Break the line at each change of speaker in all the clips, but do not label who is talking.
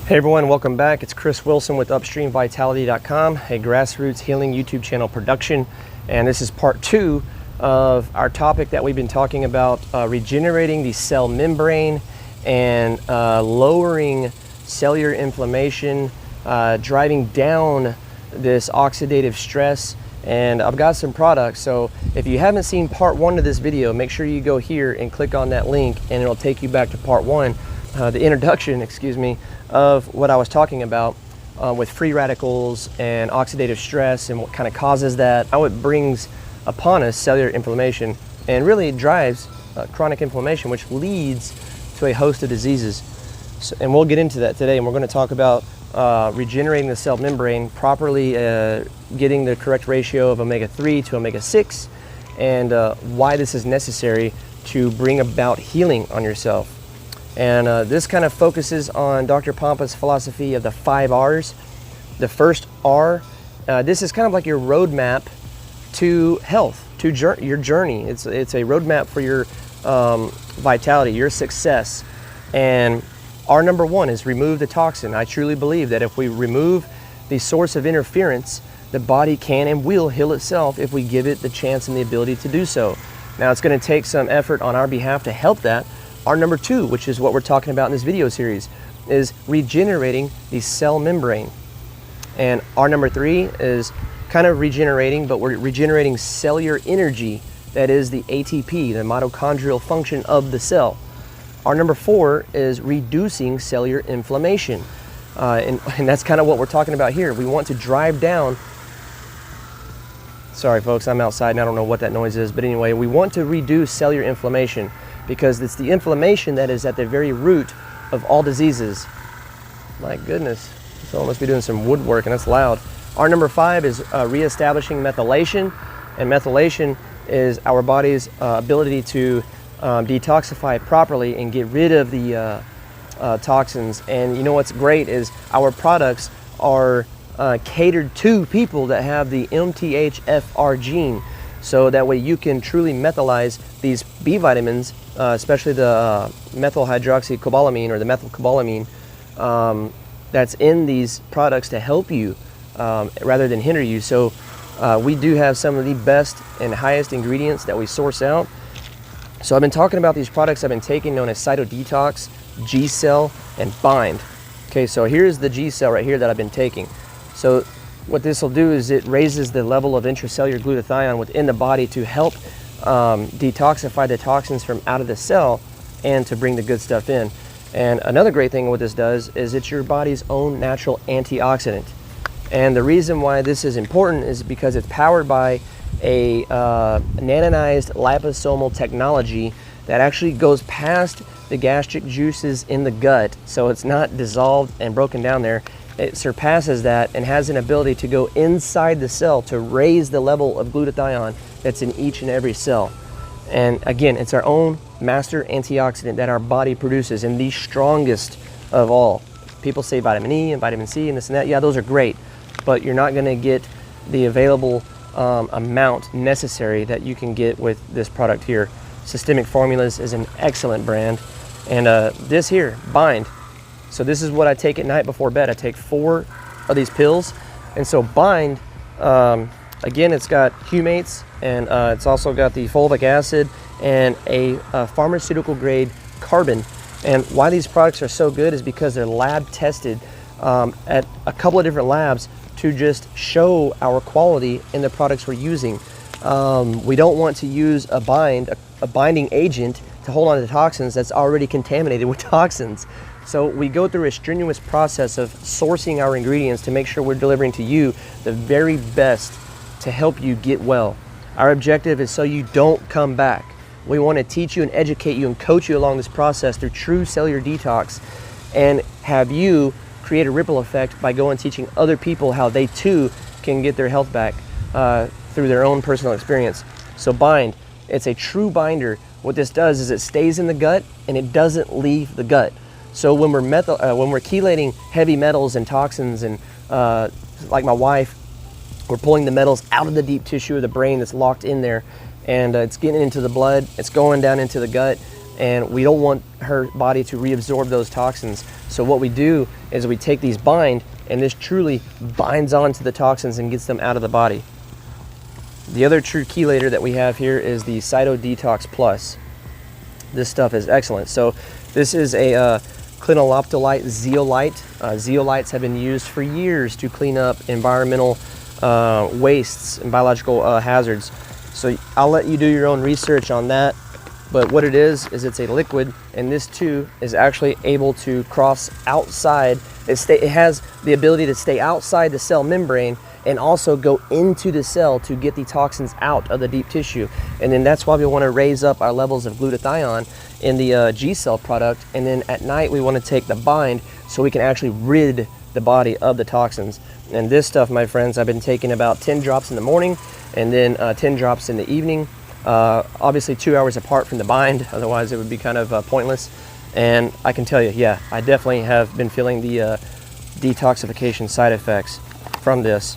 Hey everyone, welcome back. It's Chris Wilson with UpstreamVitality.com, a grassroots healing YouTube channel production. And this is part 2 of our topic that we've been talking about, regenerating the cell membrane and lowering cellular inflammation, driving down this oxidative stress. And I've got some products, so if you haven't seen part 1 of this video, make sure you go here and click on that link and it'll take you back to part 1, the introduction, of what I was talking about with free radicals and oxidative stress and what kind of causes that, how it brings upon us cellular inflammation and really drives chronic inflammation, which leads to a host of diseases. So, and we'll get into that today, and we're going to talk about regenerating the cell membrane, properly getting the correct ratio of omega-3 to omega-6, and why this is necessary to bring about healing on yourself. And this kind of focuses on Dr. Pompa's philosophy of the 5 R's. The first R, this is kind of like your roadmap to health, to your journey. It's a roadmap for your vitality, your success. And R number 1 is remove the toxin. I truly believe that if we remove the source of interference, the body can and will heal itself if we give it the chance and the ability to do so. Now, it's going to take some effort on our behalf to help that. R number 2, which is what we're talking about in this video series, is regenerating the cell membrane. And R number 3 is kind of regenerating, but we're regenerating cellular energy, that is the ATP, the mitochondrial function of the cell. R number 4 is reducing cellular inflammation. And that's kind of what we're talking about here. We want to drive down, sorry folks, I'm outside and I don't know what that noise is, but anyway, we want to reduce cellular inflammation, because it's the inflammation that is at the very root of all diseases. My goodness, someone must be doing some woodwork and that's loud. R number 5 is reestablishing methylation, and methylation is our body's ability to detoxify properly and get rid of the toxins. And you know what's great is our products are catered to people that have the MTHFR gene, so that way you can truly methylize these B vitamins, especially the methyl hydroxycobalamin or the methylcobalamin that's in these products to help you rather than hinder you. So we do have some of the best and highest ingredients that we source out. So I've been talking about these products I've been taking, known as Cyto Detox, G-Cell, and Bind. Okay, so here's the G-Cell right here that I've been taking. So what this will do is it raises the level of intracellular glutathione within the body to help detoxify the toxins from out of the cell and to bring the good stuff in. And another great thing what this does is it's your body's own natural antioxidant. And the reason why this is important is because it's powered by a nanonized liposomal technology that actually goes past the gastric juices in the gut. So it's not dissolved and broken down there. It surpasses that and has an ability to go inside the cell to raise the level of glutathione that's in each and every cell. And again, it's our own master antioxidant that our body produces, and the strongest of all. People say vitamin E and vitamin C and this and that. Yeah, those are great, but you're not going to get the available amount necessary that you can get with this product here. Systemic Formulas is an excellent brand. And this here, Bind. So this is what I take at night before bed. I take 4 of these pills. And so Bind, again, it's got humates, and it's also got the fulvic acid and a pharmaceutical grade carbon. And why these products are so good is because they're lab tested at a couple of different labs to just show our quality in the products we're using. We don't want to use a binding agent to hold on to toxins that's already contaminated with toxins. So we go through a strenuous process of sourcing our ingredients to make sure we're delivering to you the very best to help you get well. Our objective is so you don't come back. We want to teach you and educate you and coach you along this process through true cellular detox, and have you create a ripple effect by going and teaching other people how they too can get their health back through their own personal experience. So Bind, it's a true binder. What this does is it stays in the gut and it doesn't leave the gut. So when we're chelating heavy metals and toxins, and like my wife, we're pulling the metals out of the deep tissue of the brain that's locked in there, and it's getting into the blood, it's going down into the gut, and we don't want her body to reabsorb those toxins. So what we do is we take these bind, and this truly binds onto the toxins and gets them out of the body. The other true chelator that we have here is the Cyto Detox Plus. This stuff is excellent. So this is a clinoloptolite zeolite. Zeolites have been used for years to clean up environmental wastes and biological hazards. So I'll let you do your own research on that. But what it is it's a liquid, and this too is actually able to cross outside. It has the ability to stay outside the cell membrane and also go into the cell to get the toxins out of the deep tissue. And then that's why we want to raise up our levels of glutathione in the G-cell product. And then at night we want to take the bind so we can actually rid the body of the toxins. And this stuff, my friends, I've been taking about 10 drops in the morning and then 10 drops in the evening. Obviously 2 hours apart from the bind, otherwise it would be kind of pointless. And I can tell you, yeah, I definitely have been feeling the detoxification side effects from this.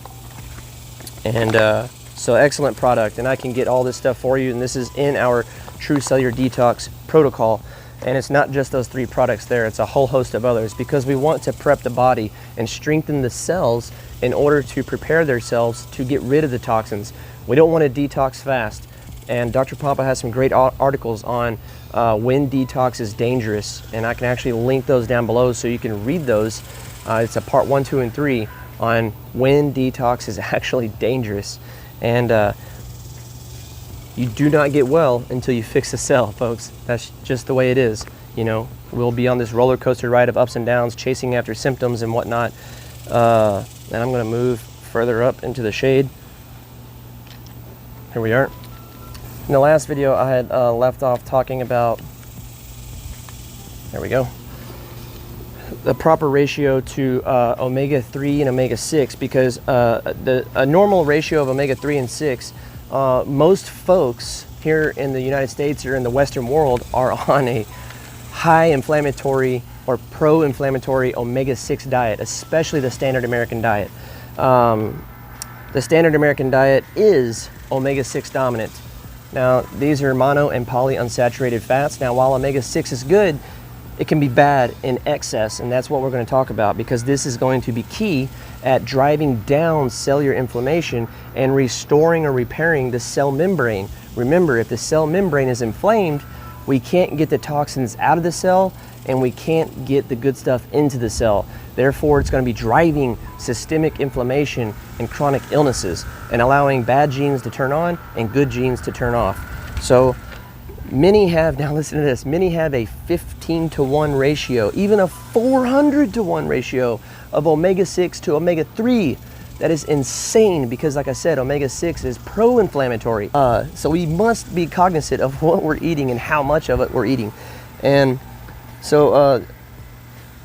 And so excellent product, and I can get all this stuff for you, and this is in our True Cellular Detox protocol. And it's not just those 3 products there, it's a whole host of others, because we want to prep the body and strengthen the cells in order to prepare their cells to get rid of the toxins. We don't want to detox fast. And Dr. Papa has some great articles on when detox is dangerous, and I can actually link those down below so you can read those. It's a part 1, 2, and 3 on when detox is actually dangerous. And you do not get well until you fix the cell, folks. That's just the way it is. You know, we'll be on this roller coaster ride of ups and downs, chasing after symptoms and whatnot. And I'm going to move further up into the shade. Here we are. In the last video, I had left off talking about, there we go, the proper ratio to omega-3 and omega-6, because a normal ratio of omega-3 and 6, most folks here in the United States or in the Western world are on a high inflammatory or pro-inflammatory omega-6 diet, especially the standard American diet. The standard American diet is omega-6 dominant. Now, these are mono and polyunsaturated fats. Now, while omega-6 is good, it can be bad in excess, and that's what we're going to talk about, because this is going to be key at driving down cellular inflammation and restoring or repairing the cell membrane. Remember, if the cell membrane is inflamed, we can't get the toxins out of the cell, and we can't get the good stuff into the cell. Therefore, it's going to be driving systemic inflammation and chronic illnesses, and allowing bad genes to turn on and good genes to turn off. So many have, now listen to this, many have a 15-to-1 ratio, even a 400-to-1 ratio of omega-6 to omega-3. That is insane, because like I said, omega-6 is pro-inflammatory. So we must be cognizant of what we're eating and how much of it we're eating. And so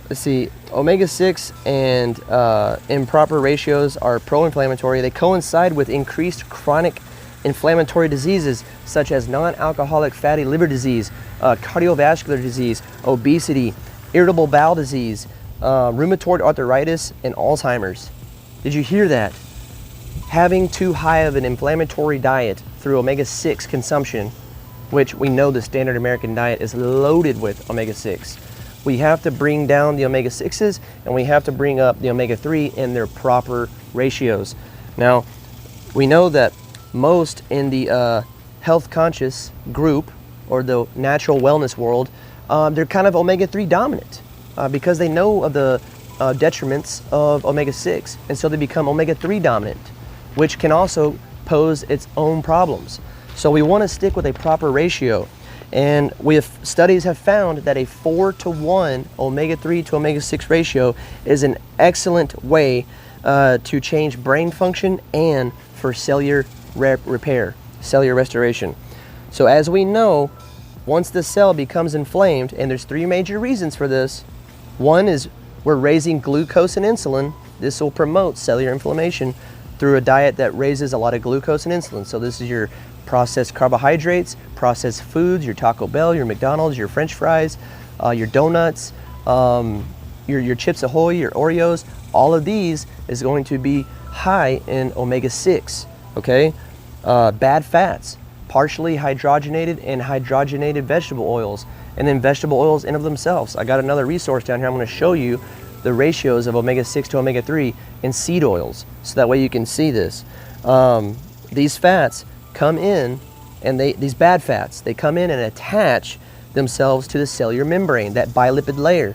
let's see, omega-6 and improper ratios are pro-inflammatory. They coincide with increased chronic inflammatory diseases such as non-alcoholic fatty liver disease, cardiovascular disease, obesity, irritable bowel disease, rheumatoid arthritis, and Alzheimer's. Did you hear that? Having too high of an inflammatory diet through omega-6 consumption, which we know the standard American diet is loaded with omega-6. We have to bring down the omega-6s, and we have to bring up the omega-3 in their proper ratios. Now, we know that most in the health conscious group, or the natural wellness world, they're kind of omega-3 dominant because they know of the detriments of omega-6, and so they become omega-3 dominant, which can also pose its own problems. So we want to stick with a proper ratio, and studies have found that a 4-to-1 omega-3 to omega-6 ratio is an excellent way to change brain function and for cellular repair, cellular restoration. So as we know, once the cell becomes inflamed, and there's 3 major reasons for this. One is we're raising glucose and insulin. This will promote cellular inflammation through a diet that raises a lot of glucose and insulin. So this is your processed carbohydrates, processed foods, your Taco Bell, your McDonald's, your French fries, your donuts, your Chips Ahoy, your Oreos. All of these is going to be high in omega-6, okay? Bad fats, partially hydrogenated and hydrogenated vegetable oils, and then vegetable oils in of themselves. I got another resource down here. I'm going to show you the ratios of omega-6 to omega-3 in seed oils, so that way you can see this. These fats come in, and these bad fats, they come in and attach themselves to the cellular membrane, that bilipid layer.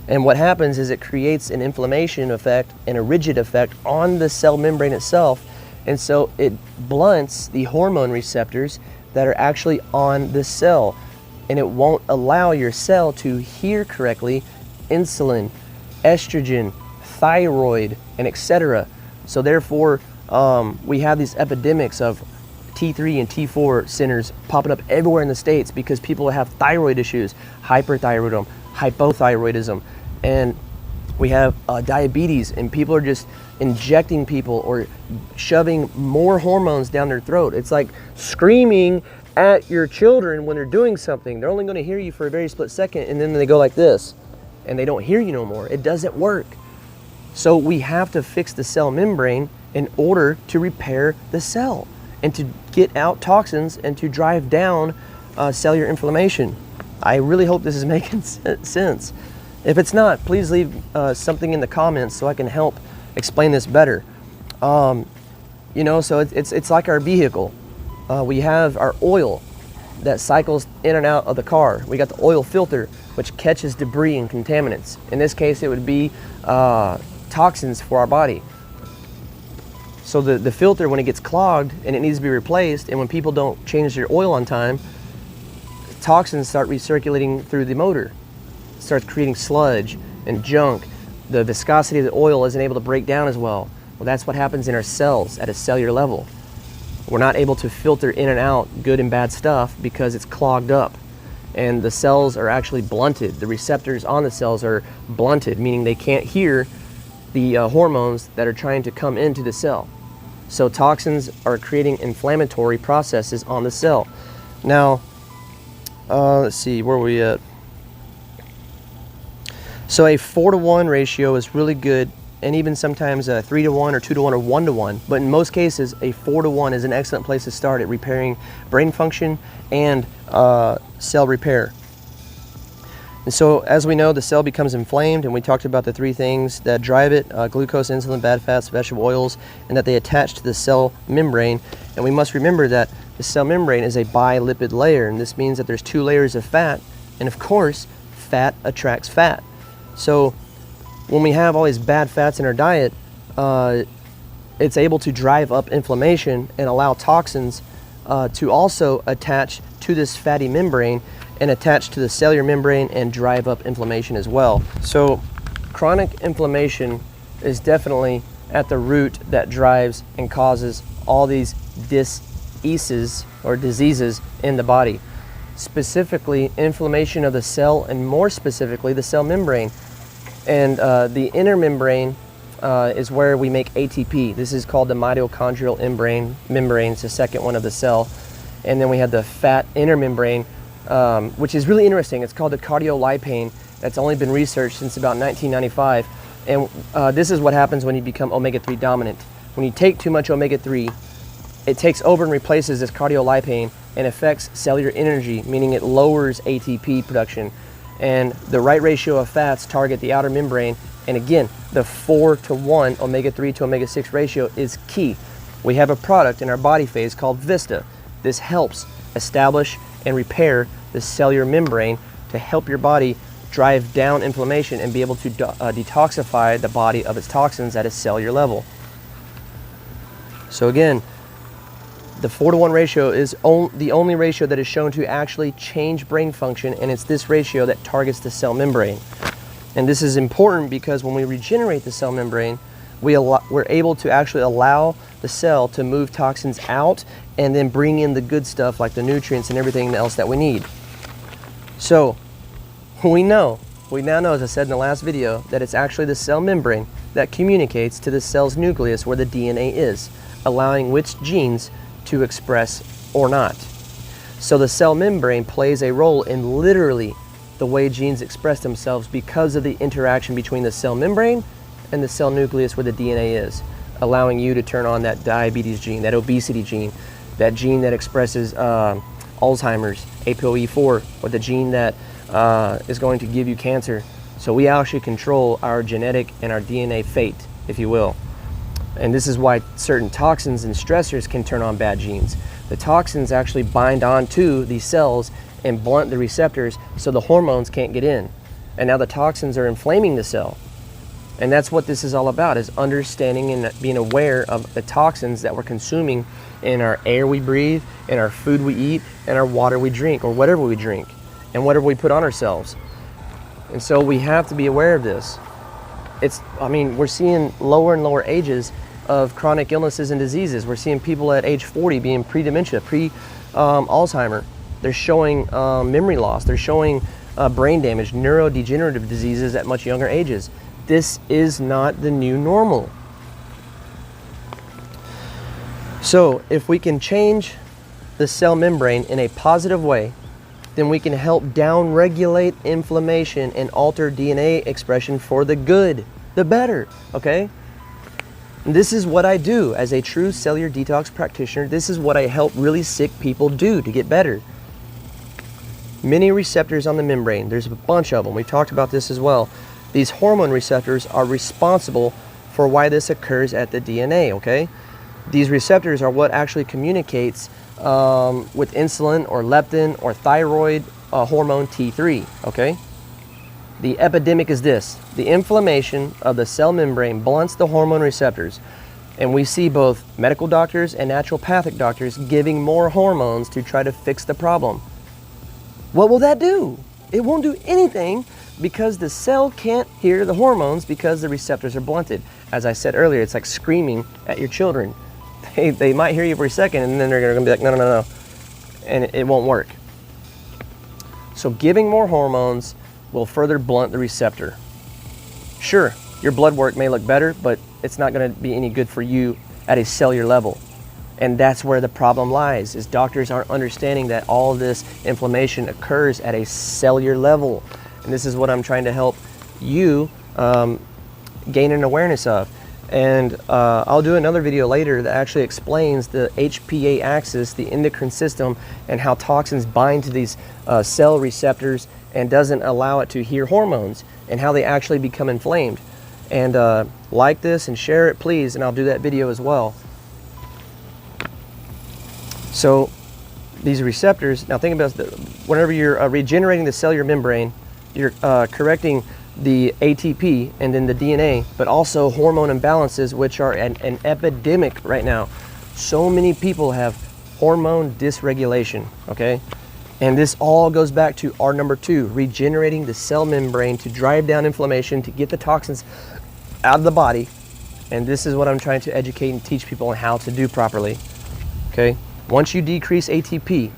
And what happens is it creates an inflammation effect and a rigid effect on the cell membrane itself. And so it blunts the hormone receptors that are actually on the cell. And it won't allow your cell to hear correctly insulin, estrogen, thyroid, and etc. So therefore, we have these epidemics of T3 and T4 centers popping up everywhere in the States because people have thyroid issues, hyperthyroidism, hypothyroidism, and we have diabetes, and people are just injecting people or shoving more hormones down their throat. It's like screaming at your children when they're doing something. They're only going to hear you for a very split second, and then they go like this, and they don't hear you no more. It doesn't work. So we have to fix the cell membrane in order to repair the cell and to get out toxins and to drive down cellular inflammation. I really hope this is making sense. If it's not, please leave something in the comments so I can help explain this better. So it's like our vehicle. We have our oil that cycles in and out of the car. We got the oil filter, which catches debris and contaminants. In this case, it would be toxins for our body. So the filter, when it gets clogged and it needs to be replaced, and when people don't change their oil on time, toxins start recirculating through the motor. It starts creating sludge and junk. The viscosity of the oil isn't able to break down as well. Well, that's what happens in our cells at a cellular level. We're not able to filter in and out good and bad stuff because it's clogged up. And the cells are actually blunted. The receptors on the cells are blunted, meaning they can't hear the hormones that are trying to come into the cell. So toxins are creating inflammatory processes on the cell. Now, let's see, where are we at? So a 4-to-1 ratio is really good, and even sometimes a 3-to-1 or 2-to-1 or 1-to-1. But in most cases, a 4-to-1 is an excellent place to start at repairing brain function and cell repair. And so, as we know, the cell becomes inflamed, and we talked about the 3 things that drive it: glucose, insulin, bad fats, vegetable oils, and that they attach to the cell membrane. And we must remember that the cell membrane is a bilipid layer, and this means that there's 2 layers of fat, and of course, fat attracts fat. So when we have all these bad fats in our diet, it's able to drive up inflammation and allow toxins to also attach to this fatty membrane and attach to the cellular membrane and drive up inflammation as well. So chronic inflammation is definitely at the root that drives and causes all these diseases or diseases in the body. Specifically, inflammation of the cell, and more specifically, the cell membrane. And the inner membrane is where we make ATP. This is called the mitochondrial membrane. It's the second one of the cell. And then we have the fat inner membrane, which is really interesting. It's called the cardiolipane. That's only been researched since about 1995. And this is what happens when you become omega-3 dominant. When you take too much omega-3, it takes over and replaces this cardiolipane and affects cellular energy, meaning it lowers ATP production. And the right ratio of fats target the outer membrane. And again, the 4-to-1 omega-3 to omega-6 ratio is key. We have a product in our body phase called Vista. This helps establish and repair the cellular membrane to help your body drive down inflammation and be able to detoxify the body of its toxins at a cellular level. So again, the 4-to-1 ratio is the only ratio that is shown to actually change brain function, and it's this ratio that targets the cell membrane. And this is important because when we regenerate the cell membrane, we're able to actually allow the cell to move toxins out and then bring in the good stuff like the nutrients and everything else that we need. So we now know, as I said in the last video, that it's actually the cell membrane that communicates to the cell's nucleus where the DNA is, allowing which genes to express or not. So the cell membrane plays a role in literally the way genes express themselves because of the interaction between the cell membrane and the cell nucleus where the DNA is, allowing you to turn on that diabetes gene, that obesity gene, that gene that expresses Alzheimer's, ApoE4, or the gene that is going to give you cancer. So we actually control our genetic and our DNA fate, if you will. And this is why certain toxins and stressors can turn on bad genes. The toxins actually bind onto these cells and blunt the receptors so the hormones can't get in. And now the toxins are inflaming the cell. And that's what this is all about, is understanding and being aware of the toxins that we're consuming in our air we breathe, in our food we eat, and our water we drink, or whatever we drink, and whatever we put on ourselves. And so we have to be aware of this. We're seeing lower and lower ages of chronic illnesses and diseases. We're seeing people at age 40 being pre-dementia, pre-Alzheimer. They're showing memory loss. They're showing brain damage, neurodegenerative diseases at much younger ages. This is not the new normal. So if we can change the cell membrane in a positive way, then we can help down-regulate inflammation and alter DNA expression for the good, the better, okay? And this is what I do as a true cellular detox practitioner. This is what I help really sick people do to get better. Many receptors on the membrane, there's a bunch of them. We talked about this as well. These hormone receptors are responsible for why this occurs at the DNA, okay? These receptors are what actually communicates with insulin or leptin or thyroid hormone T3, okay? The epidemic is this: the inflammation of the cell membrane blunts the hormone receptors, and we see both medical doctors and naturopathic doctors giving more hormones to try to fix the problem. What will that do? It won't do anything, because the cell can't hear the hormones because the receptors are blunted. As I said earlier, it's like screaming at your children. They might hear you for a second, and then they're going to be like, no, no, no, no, and it won't work. So giving more hormones will further blunt the receptor. Sure, your blood work may look better, but it's not going to be any good for you at a cellular level. And that's where the problem lies, is doctors aren't understanding that all of this inflammation occurs at a cellular level. And this is what I'm trying to help you gain an awareness of. And I'll do another video later that actually explains the HPA axis, the endocrine system, and how toxins bind to these cell receptors and doesn't allow it to hear hormones, and how they actually become inflamed. And like this and share it, please, and I'll do that video as well. So these receptors, now think about this, whenever you're regenerating the cellular membrane, you're correcting the ATP and then the DNA, but also hormone imbalances, which are an epidemic right now. So many people have hormone dysregulation, okay? And this all goes back to our number 2, regenerating the cell membrane to drive down inflammation, to get the toxins out of the body. And this is what I'm trying to educate and teach people on how to do properly, okay? Once you decrease ATP,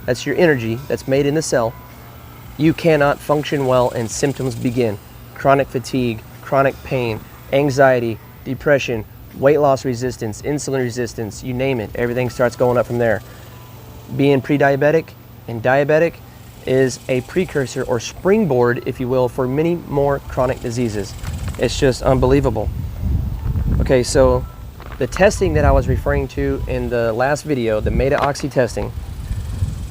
that's your energy that's made in the cell, you cannot function well and symptoms begin. Chronic fatigue, chronic pain, anxiety, depression, weight loss resistance, insulin resistance, you name it, everything starts going up from there. Being pre-diabetic and diabetic is a precursor or springboard, if you will, for many more chronic diseases. It's just unbelievable. Okay, so the testing that I was referring to in the last video, the meta-oxy testing.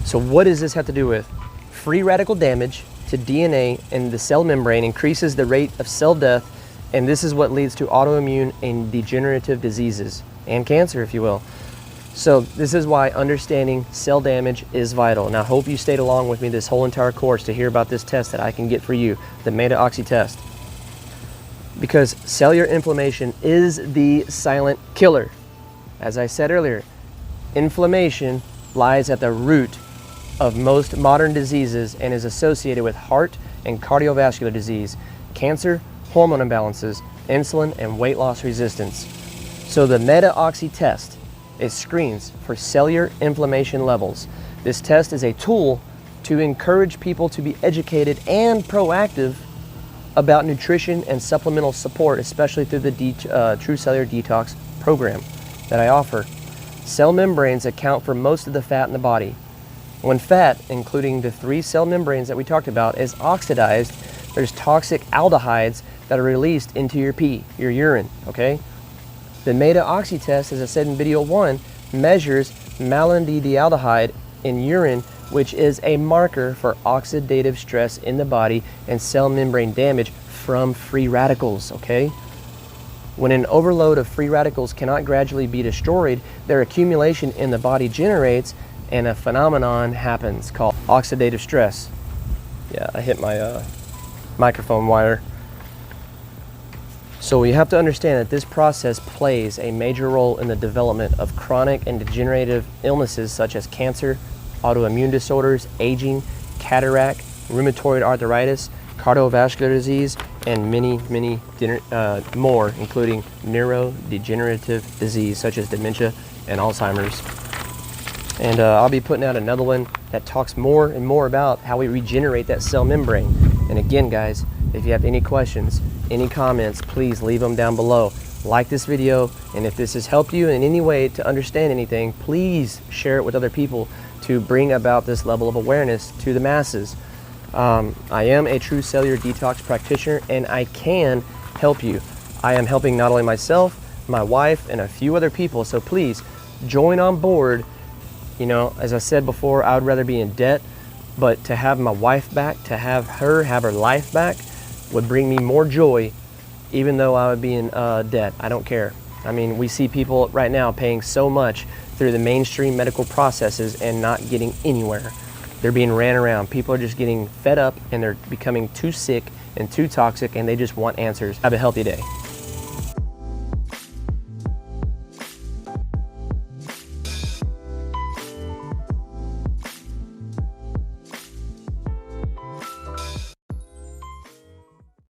So what does this have to do with? Free radical damage to DNA in the cell membrane increases the rate of cell death, and this is what leads to autoimmune and degenerative diseases, and cancer, if you will. So this is why understanding cell damage is vital. And I hope you stayed along with me this whole entire course to hear about this test that I can get for you, the meta-oxy test. Because cellular inflammation is the silent killer. As I said earlier, inflammation lies at the root of most modern diseases and is associated with heart and cardiovascular disease, cancer, hormone imbalances, insulin, and weight loss resistance. So the meta-oxy test, it screens for cellular inflammation levels. This test is a tool to encourage people to be educated and proactive about nutrition and supplemental support, especially through the True Cellular Detox program that I offer. Cell membranes account for most of the fat in the body. When fat, including the 3 cell membranes that we talked about, is oxidized, there's toxic aldehydes that are released into your pee, your urine, okay? The meta-oxy test, as I said in video 1, measures malondialdehyde in urine, which is a marker for oxidative stress in the body and cell membrane damage from free radicals, okay? When an overload of free radicals cannot gradually be destroyed, their accumulation in the body generates and a phenomenon happens called oxidative stress. Yeah, I hit my microphone wire. So we have to understand that this process plays a major role in the development of chronic and degenerative illnesses such as cancer, autoimmune disorders, aging, cataract, rheumatoid arthritis, cardiovascular disease, and many more, including neurodegenerative disease such as dementia and Alzheimer's. And I'll be putting out another one that talks more and more about how we regenerate that cell membrane. And again, guys, if you have any questions, any comments, please leave them down below. Like this video, and if this has helped you in any way to understand anything, please share it with other people to bring about this level of awareness to the masses. I am a true cellular detox practitioner, and I can help you. I am helping not only myself, my wife, and a few other people, so please join on board. You know, as I said before, I would rather be in debt, but to have my wife back, to have her life back, would bring me more joy, even though I would be in debt. I don't care. I mean, we see people right now paying so much through the mainstream medical processes and not getting anywhere. They're being ran around. People are just getting fed up, and they're becoming too sick and too toxic, and they just want answers. Have a healthy day.